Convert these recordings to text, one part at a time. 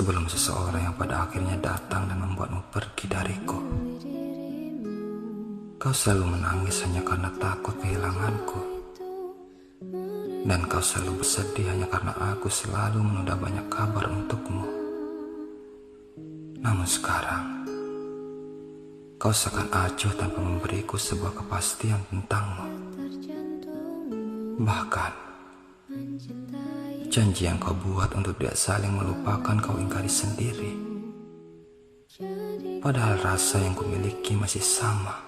Sebelum seseorang yang pada akhirnya datang dan membuatmu pergi dariku. Kau selalu menangis hanya karena takut kehilanganku. Dan kau selalu bersedih hanya karena aku selalu menunda banyak kabar untukmu. Namun sekarang, kau seakan acuh tanpa memberiku sebuah kepastian tentangmu. Bahkan, janji yang kau buat untuk tidak saling melupakan kau ingkari sendiri. Padahal rasa yang kumiliki masih sama.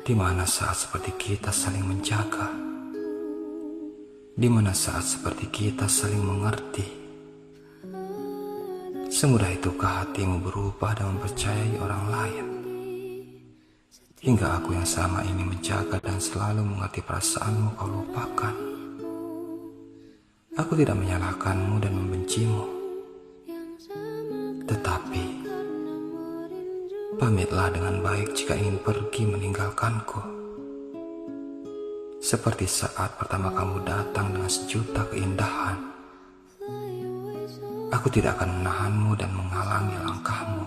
Di mana saat seperti kita saling menjaga, di mana saat seperti kita saling mengerti. Semudah itukah hatimu berubah dan mempercayai orang lain? Hingga aku yang selama ini menjaga dan selalu mengerti perasaanmu kau lupakan. Aku tidak menyalahkanmu dan membencimu. Tetapi pamitlah dengan baik jika ingin pergi meninggalkanku. Seperti saat pertama kamu datang dengan sejuta keindahan. Aku tidak akan menahanmu dan menghalangi langkahmu.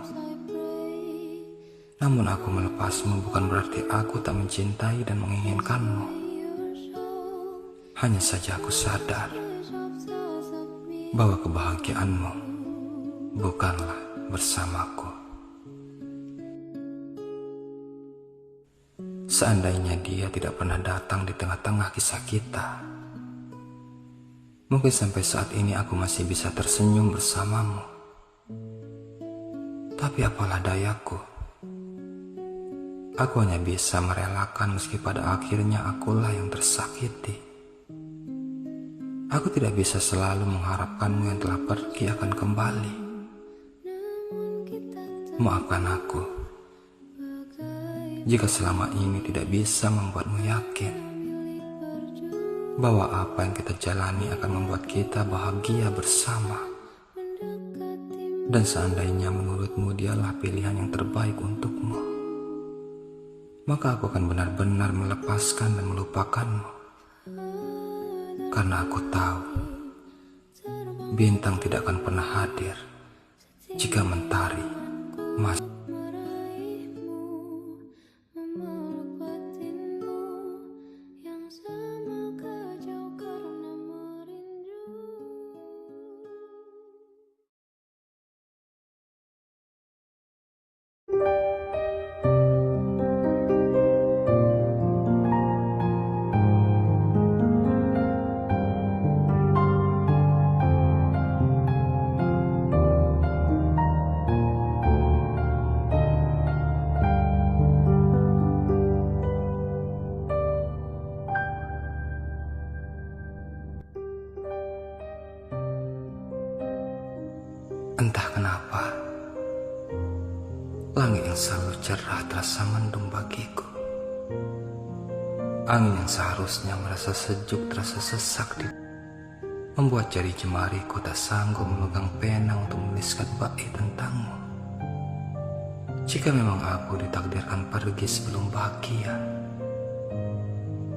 Namun aku melepasmu bukan berarti aku tak mencintai dan menginginkanmu. Hanya saja aku sadar bahwa kebahagiaanmu bukanlah bersamaku. Seandainya dia tidak pernah datang di tengah-tengah kisah kita, mungkin sampai saat ini aku masih bisa tersenyum bersamamu. Tapi apalah dayaku, aku hanya bisa merelakan meski pada akhirnya akulah yang tersakiti. Aku tidak bisa selalu mengharapkanmu yang telah pergi akan kembali. Maafkan aku jika selama ini tidak bisa membuatmu yakin bahwa apa yang kita jalani akan membuat kita bahagia bersama. Dan seandainya menurutmu dialah pilihan yang terbaik untukmu, maka aku akan benar-benar melepaskan dan melupakanmu. Karena aku tahu bintang tidak akan pernah hadir jika mentari masih. Entah kenapa, langit yang selalu cerah terasa mendung bagiku. Angin yang seharusnya merasa sejuk terasa sesak membuat jari jemariku tak sanggup memegang pena untuk menuliskan bait tentangmu. Jika memang aku ditakdirkan pergi sebelum bahagia,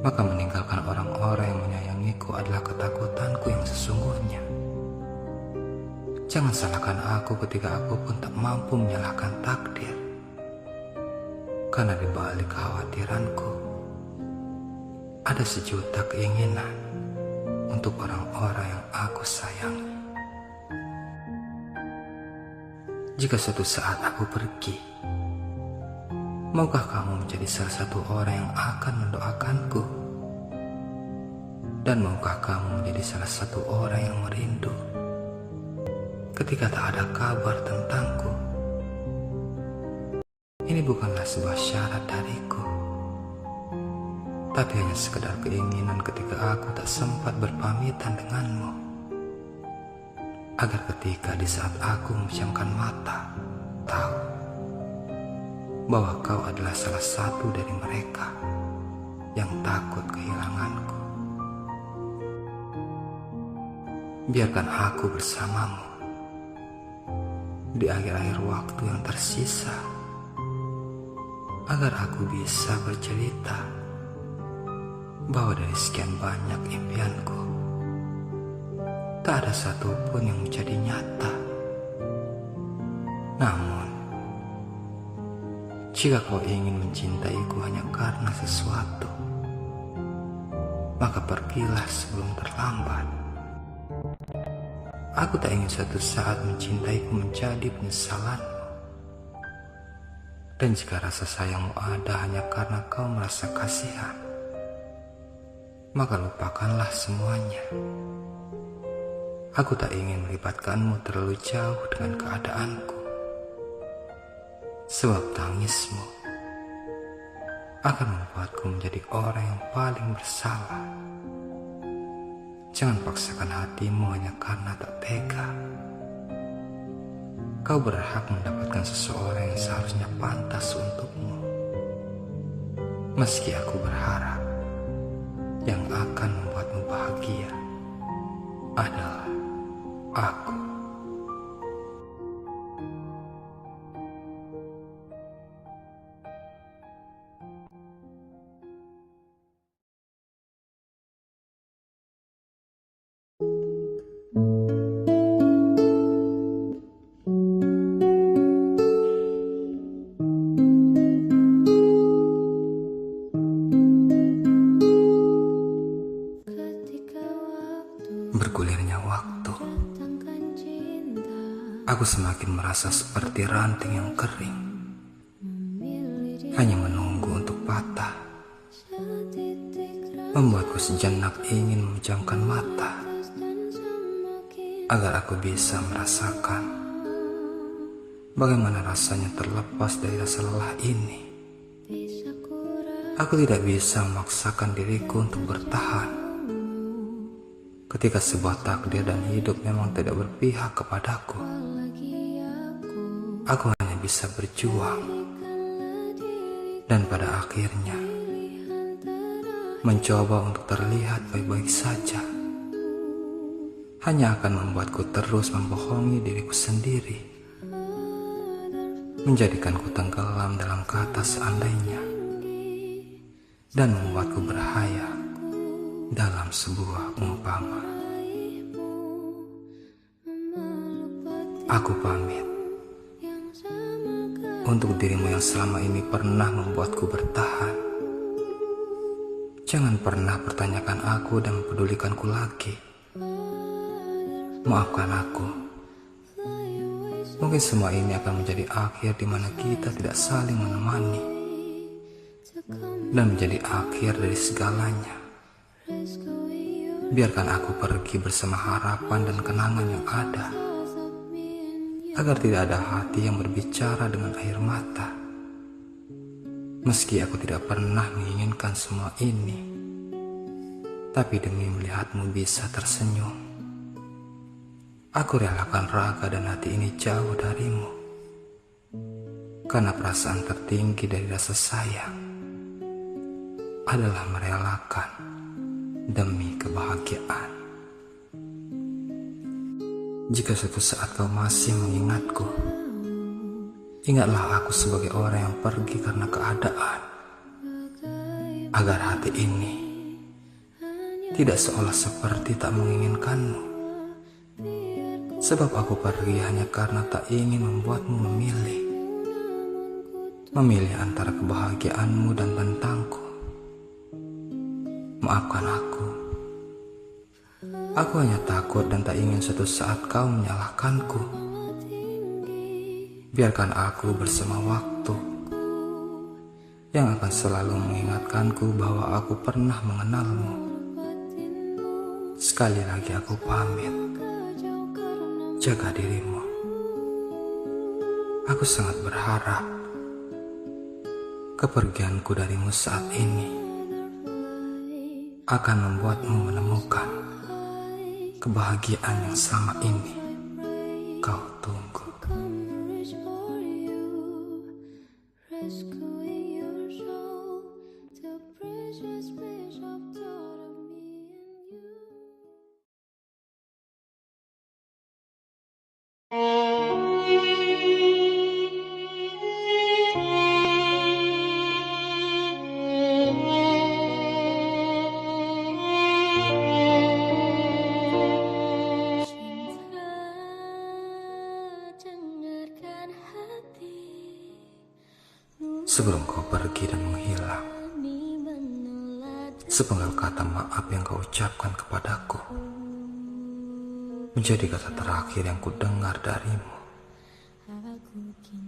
maka meninggalkan orang-orang yang menyayangiku adalah ketakutanku yang sesungguhnya. Jangan salahkan aku ketika aku pun tak mampu menyalahkan takdir. Karena di balik kekhawatiranku, ada sejuta keinginan untuk orang-orang yang aku sayangi. Jika suatu saat aku pergi, maukah kamu menjadi salah satu orang yang akan mendoakanku? Dan maukah kamu menjadi salah satu orang yang merindu ketika tak ada kabar tentangku? Ini bukanlah sebuah syarat dariku, tapi hanya sekedar keinginan ketika aku tak sempat berpamitan denganmu, agar ketika di saat aku memejamkan mata, tahu bahwa kau adalah salah satu dari mereka yang takut kehilanganku. Biarkan aku bersamamu di akhir-akhir waktu yang tersisa, agar aku bisa bercerita bahwa dari sekian banyak impianku, tak ada satupun yang menjadi nyata. Namun, jika kau ingin mencintaiku hanya karena sesuatu, maka pergilah sebelum terlambat. Aku tak ingin suatu saat mencintaiku menjadi penyesalanmu. Dan jika rasa sayangmu ada hanya karena kau merasa kasihan, maka lupakanlah semuanya. Aku tak ingin melibatkanmu terlalu jauh dengan keadaanku, sebab tangismu akan membuatku menjadi orang yang paling bersalah. Jangan paksakan hatimu hanya karena tak tega. Kau berhak mendapatkan seseorang yang seharusnya pantas untukmu. Meski aku berharap yang akan membuatmu bahagia adalah aku. Bergulirnya waktu, aku semakin merasa seperti ranting yang kering, hanya menunggu untuk patah. Membuatku sejenak ingin memejamkan mata, agar aku bisa merasakan bagaimana rasanya terlepas dari rasa lelah ini. Aku tidak bisa memaksakan diriku untuk bertahan ketika sebuah takdir dan hidup memang tidak berpihak kepadaku. Aku hanya bisa berjuang, dan pada akhirnya mencoba untuk terlihat baik-baik saja hanya akan membuatku terus membohongi diriku sendiri, menjadikanku tenggelam dalam kata seandainya, dan membuatku berhayal dalam sebuah umpama. Aku pamit untuk dirimu yang selama ini pernah membuatku bertahan. Jangan pernah pertanyakan aku dan mempedulikanku lagi. Maafkan aku. Mungkin semua ini akan menjadi akhir di mana kita tidak saling menemani, dan menjadi akhir dari segalanya. Biarkan aku pergi bersama harapan dan kenangan yang ada, agar tidak ada hati yang berbicara dengan air mata. Meski aku tidak pernah menginginkan semua ini, tapi demi melihatmu bisa tersenyum, aku relakan raga dan hati ini jauh darimu. Karena perasaan tertinggi dari rasa sayang adalah merelakan demi kebahagiaan. Jika suatu saat kau masih mengingatku, ingatlah aku sebagai orang yang pergi karena keadaan, agar hati ini tidak seolah seperti tak menginginkanmu. Sebab aku pergi hanya karena tak ingin membuatmu memilih antara kebahagiaanmu dan tentangku. Maafkan aku. Aku hanya takut dan tak ingin suatu saat kau menyalahkanku. Biarkan aku bersama waktu yang akan selalu mengingatkanku bahwa aku pernah mengenalmu. Sekali lagi aku pamit. Jaga dirimu. Aku sangat berharap kepergianku darimu saat ini akan membuatmu menemukan kebahagiaan yang selama ini kau tunggu. sebelum kau pergi dan menghilang. Sepenggal kata maaf yang kau ucapkan kepadaku menjadi kata terakhir yang kudengar darimu.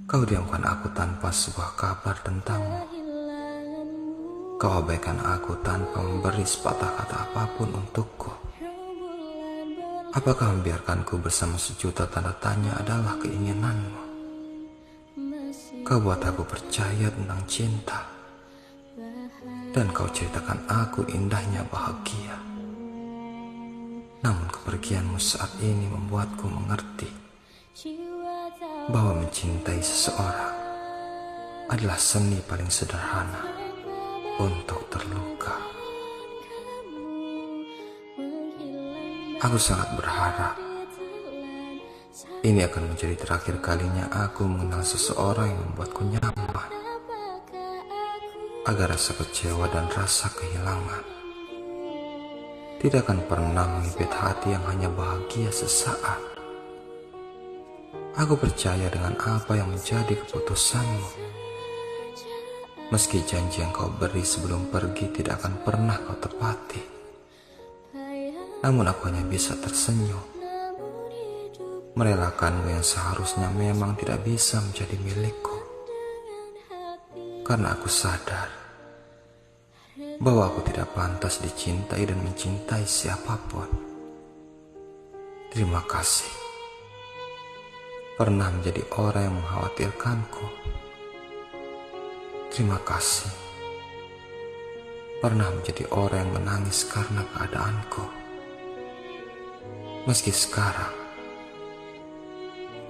Kau diamkan aku tanpa sebuah kabar tentangmu. Kau abaikan aku tanpa memberi sepatah kata apapun untukku. Apakah membiarkanku bersama sejuta tanda tanya adalah keinginanmu? Kau buat aku percaya tentang cinta, dan kau ceritakan aku indahnya bahagia. Namun kepergianmu saat ini membuatku mengerti bahwa mencintai seseorang adalah seni paling sederhana untuk terluka. Aku sangat berharap ini akan menjadi terakhir kalinya aku mengenal seseorang yang membuatku nyaman, agar rasa kecewa dan rasa kehilangan tidak akan pernah mengimpit hati yang hanya bahagia sesaat. Aku percaya dengan apa yang menjadi keputusanmu. Meski janji yang kau beri sebelum pergi tidak akan pernah kau tepati, namun aku hanya bisa tersenyum, merelakanmu yang seharusnya memang tidak bisa menjadi milikku. Karena aku sadar bahwa aku tidak pantas dicintai dan mencintai siapapun. Terima kasih pernah menjadi orang yang mengkhawatirkanku. Terima kasih pernah menjadi orang yang menangis karena keadaanku. Meski sekarang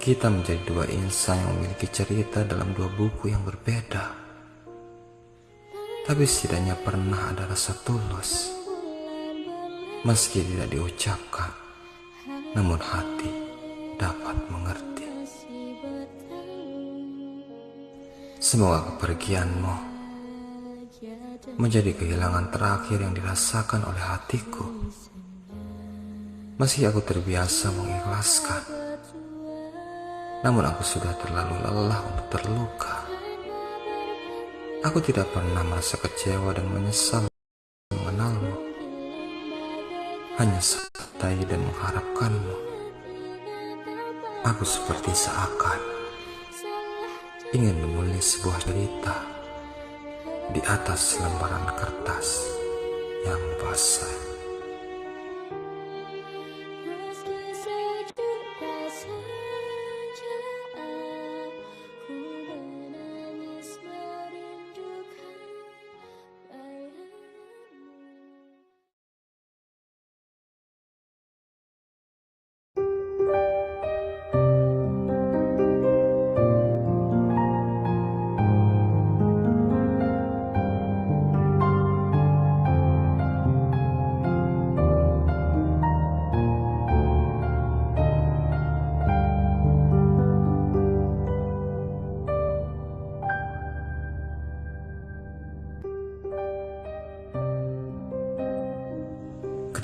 kita menjadi dua insan yang memiliki cerita dalam dua buku yang berbeda, tapi setidaknya pernah ada rasa tulus. Meski tidak diucapkan, namun hati dapat mengerti. Semoga kepergianmu menjadi kehilangan terakhir yang dirasakan oleh hatiku. Meski aku terbiasa mengikhlaskan, namun aku sudah terlalu lelah untuk terluka. Aku tidak pernah merasa kecewa dan menyesal mengenalmu, hanya santai dan mengharapkanmu. Aku seperti seakan ingin menulis sebuah cerita di atas lembaran kertas yang basah.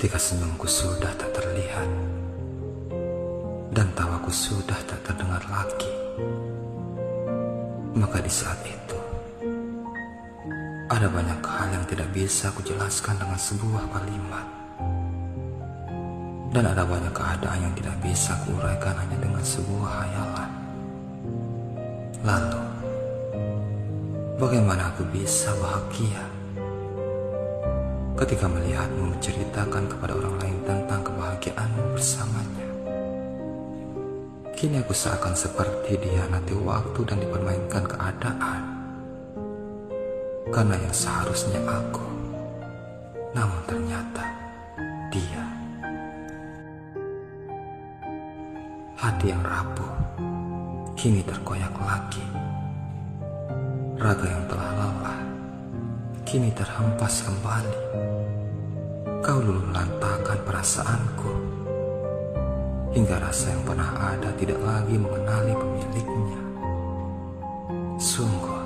Ketika senyumku sudah tak terlihat dan tawaku sudah tak terdengar lagi, maka di saat itu ada banyak hal yang tidak bisa kujelaskan dengan sebuah kalimat, dan ada banyak keadaan yang tidak bisa kuuraikan hanya dengan sebuah hayalan. Lalu, bagaimana aku bisa bahagia ketika melihatmu menceritakan kepada orang lain tentang kebahagiaanmu bersamanya? Kini aku seakan seperti dihianati waktu dan dipermainkan keadaan, karena yang seharusnya aku, namun ternyata dia. Hati yang rapuh kini terkoyak lagi. Raga yang telah lelah kini terhempas kembali. Kau luluh lantakan perasaanku, hingga rasa yang pernah ada tidak lagi mengenali pemiliknya. Sungguh,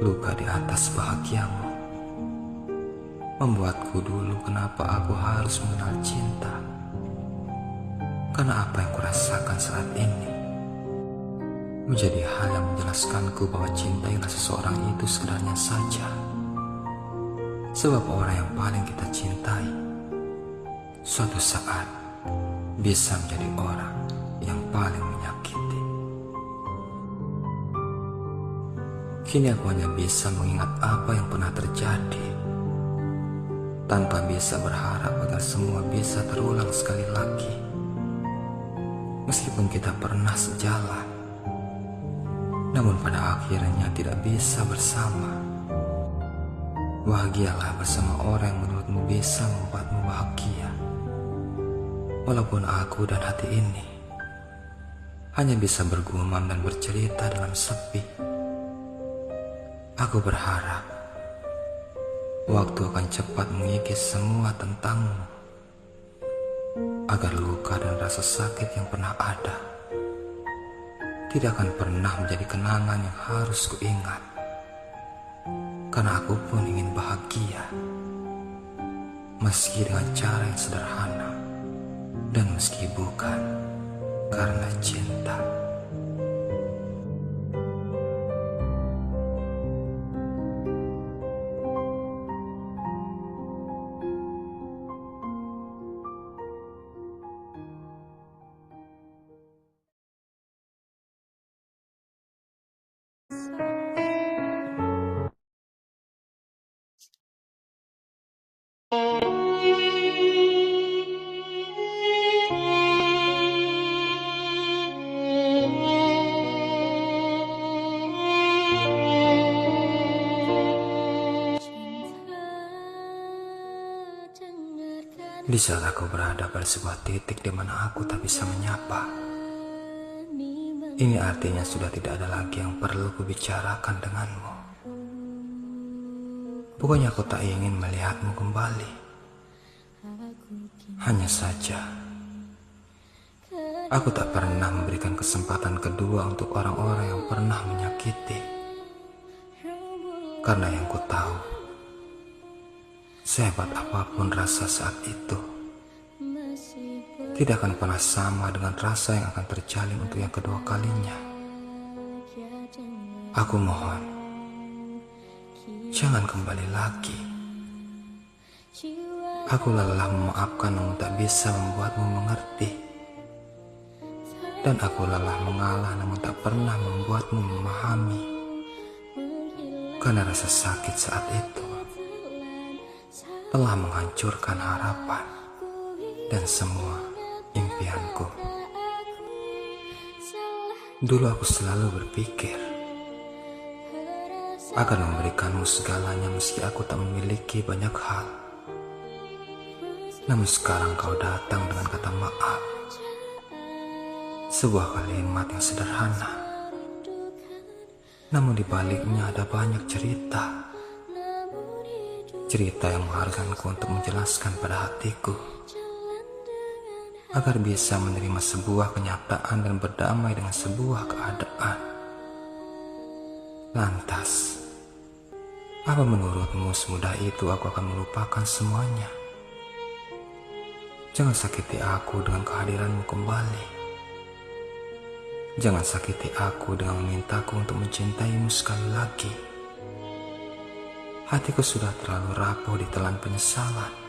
luka di atas bahagiamu membuatku dulu kenapa aku harus mengenal cinta. Karena apa yang kurasakan saat ini menjadi hal yang menjelaskanku bahwa cintailah seseorang itu sekedarnya saja. Sebab orang yang paling kita cintai suatu saat bisa menjadi orang yang paling menyakiti. Kini aku hanya bisa mengingat apa yang pernah terjadi, tanpa bisa berharap agar semua bisa terulang sekali lagi. Meskipun kita pernah sejalan, namun pada akhirnya tidak bisa bersama. Bahagialah bersama orang yang menurutmu bisa membuatmu bahagia. Walaupun aku dan hati ini hanya bisa bergumam dan bercerita dalam sepi. Aku berharap waktu akan cepat mengikis semua tentangmu, agar luka dan rasa sakit yang pernah ada tidak akan pernah menjadi kenangan yang harus kuingat. Karena aku pun ingin bahagia, meski dengan cara yang sederhana, dan meski bukan karena cinta. Di saat aku berada pada sebuah titik di mana aku tak bisa menyapa, ini artinya sudah tidak ada lagi yang perlu kubicarakan denganmu. Bukannya aku tak ingin melihatmu kembali. Hanya saja, aku tak pernah memberikan kesempatan kedua untuk orang-orang yang pernah menyakiti. Karena yang ku tahu, sehebat apapun rasa saat itu, tidak akan pernah sama dengan rasa yang akan terjalin untuk yang kedua kalinya. Aku mohon, jangan kembali lagi. Aku lelah memaafkan namun tak bisa membuatmu mengerti. Dan aku lelah mengalah namun tak pernah membuatmu memahami. Karena rasa sakit saat itu telah menghancurkan harapan dan semua impianku. Dulu aku selalu berpikir akan memberikanmu segalanya meski aku tak memiliki banyak hal. Namun sekarang kau datang dengan kata maaf, sebuah kalimat yang sederhana, namun di baliknya ada banyak cerita. Cerita yang mengharuskanku untuk menjelaskan pada hatiku agar bisa menerima sebuah kenyataan dan berdamai dengan sebuah keadaan. Lantas, apa menurutmu semudah itu aku akan melupakan semuanya? Jangan sakiti aku dengan kehadiranmu kembali. Jangan sakiti aku dengan memintaku untuk mencintaimu sekali lagi. Hatiku sudah terlalu rapuh ditelan penyesalan.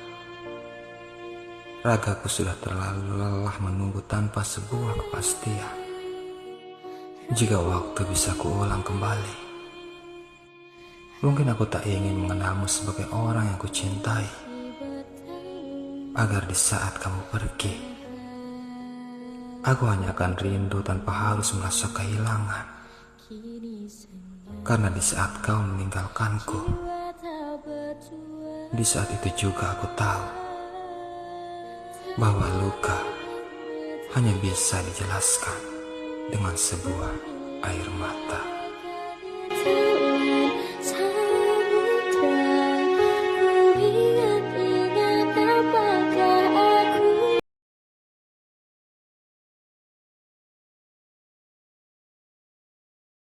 Ragaku sudah terlalu lelah menunggu tanpa sebuah kepastian. Jika waktu bisa kuulang kembali, mungkin aku tak ingin mengenalmu sebagai orang yang kucintai, agar di saat kamu pergi, aku hanya akan rindu tanpa harus merasa kehilangan. Karena di saat kau meninggalkanku, di saat itu juga aku tahu bahwa luka hanya bisa dijelaskan dengan sebuah air mata.